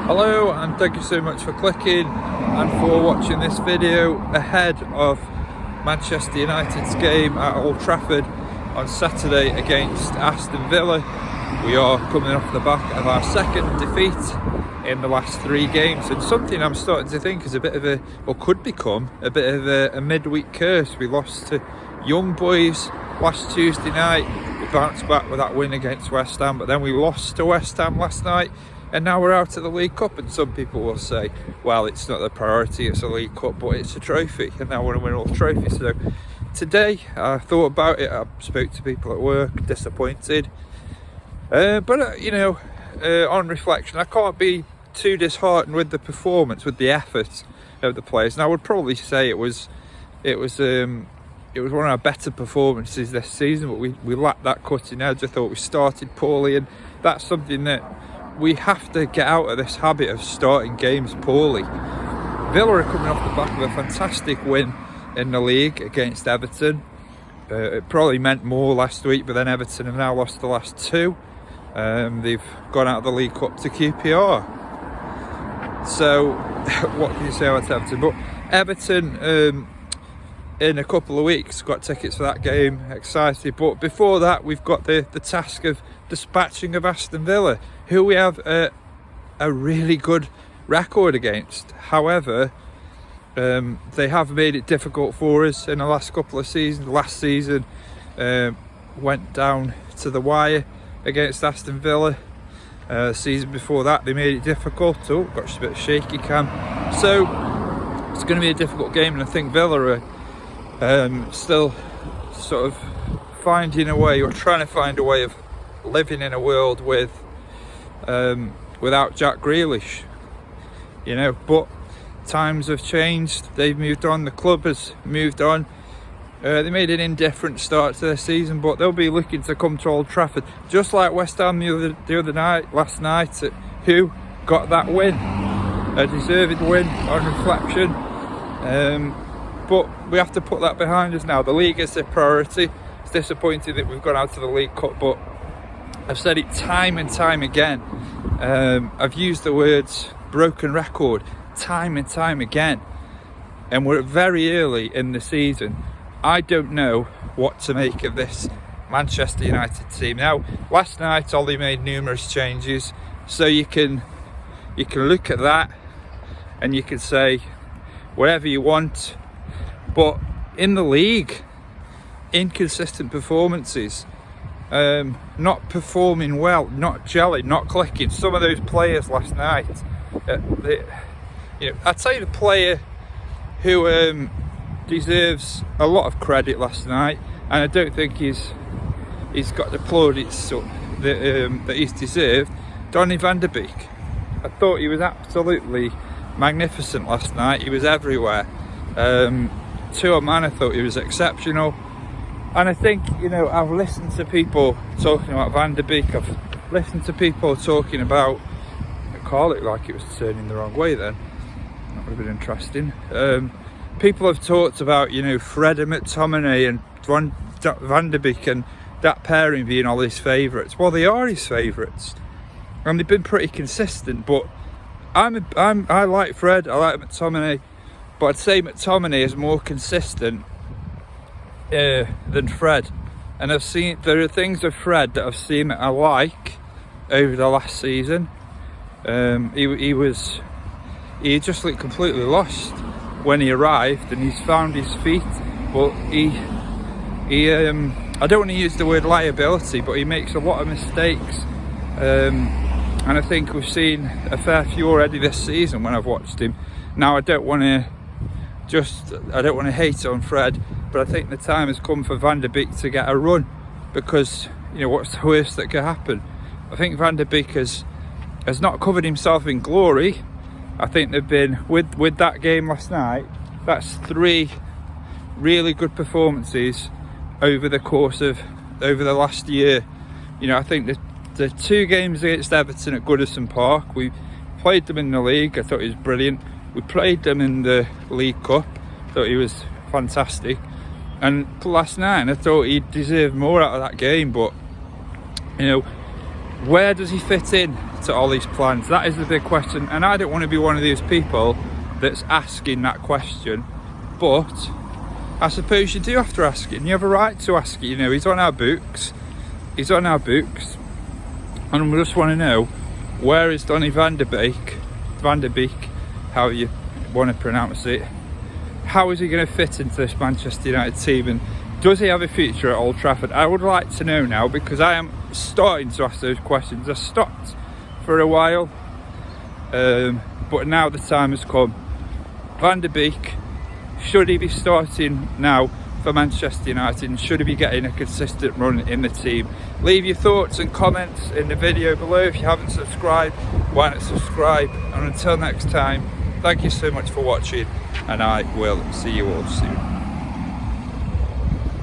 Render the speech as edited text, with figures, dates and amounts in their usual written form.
Hello, and thank you so much for clicking and for watching this video ahead of Manchester United's game at Old Trafford on Saturday against Aston Villa. We are coming off the back of our second defeat in the last 3 games, and something I'm starting to think is a bit of a, or could become a bit of a midweek curse. We lost to Young Boys last Tuesday night. We bounced back with that win against West Ham, but then we lost to West Ham last night. And now we're out of the League Cup, and some people will say, well, it's not the priority, it's a League Cup, but it's a trophy, and now we're going to win all the trophies. So today I thought about it, I spoke to people at work, disappointed, but on reflection, I can't be too disheartened with the performance, with the effort of the players. And I would probably say it was one of our better performances this season, but we lacked that cutting edge. I thought we started poorly, and that's something that we have to get out of, this habit of starting games poorly. Villa are coming off the back of a fantastic win in the league against Everton. It probably meant more last week, but then Everton have now lost the last 2. They've gone out of the League Cup to QPR. So what can you say about Everton? But Everton in a couple of weeks got tickets for that game, excited. But before that, we've got the task of dispatching of Aston Villa, who we have a really good record against. However, they have made it difficult for us in the last couple of seasons. Last season went down to the wire against Aston Villa. Season before that, they made it difficult. Oh, got just a bit of shaky cam. So it's going to be a difficult game, and I think Villa are still sort of finding a way, or trying to find a way of living in a world with without Jack Grealish, but times have changed, they've moved on, the club has moved on. They made an indifferent start to their season, but they'll be looking to come to Old Trafford, just like West Ham the other night, last night, who got that win, a deserved win on reflection. But we have to put that behind us now. The league is a priority. It's disappointing that we've gone out of the League Cup, but I've said it time and time again. I've used the words broken record time and time again, and we're very early in the season. I don't know what to make of this Manchester United team. Now, last night Ollie made numerous changes, so you can look at that and you can say whatever you want, but in the league, inconsistent performances, not performing well, not gelling, not clicking. Some of those players last night, I'd say the player who deserves a lot of credit last night, and I don't think he's got the plaudits that he's deserved, Donny van de Beek. I thought he was absolutely magnificent last night. He was everywhere. To a man, I thought he was exceptional. And I think, I've listened to people talking about Van de Beek. I've listened to people talking about, I call it like it was turning the wrong way then. That would have been interesting. People have talked about, Fred and McTominay and Van de Beek and that pairing being all his favourites. Well, they are his favourites, and they've been pretty consistent. But I like Fred, I like McTominay, but I'd say McTominay is more consistent than Fred. And there are things of Fred that I've seen that I like over the last season. He just looked completely lost when he arrived, and he's found his feet, but I don't want to use the word liability, but he makes a lot of mistakes, and I think we've seen a fair few already this season when I've watched him. Now, I don't want to hate on Fred, but I think the time has come for Van de Beek to get a run, because what's the worst that could happen? I think Van de Beek has not covered himself in glory. I think they've been with that game last night. That's 3 really good performances over the last year. I think the 2 games against Everton at Goodison Park, we played them in the league. I thought he was brilliant. We played them in the League Cup. I thought he was fantastic. And last night, I thought he deserved more out of that game. But where does he fit in to Ollie's plans? That is the big question, and I don't want to be one of those people that's asking that question, but I suppose you do have to ask it, and you have a right to ask it. You know, he's on our books, and we just want to know, where is Donny van der Beek, how you want to pronounce it? How is he going to fit into this Manchester United team, and does he have a future at Old Trafford? I would like to know now, because I am starting to ask those questions. I stopped for a while, but now the time has come. Van der Beek, should he be starting now for Manchester United, and should he be getting a consistent run in the team? Leave your thoughts and comments in the video below. If you haven't subscribed, why not subscribe? And until next time, thank you so much for watching, and I will see you all soon.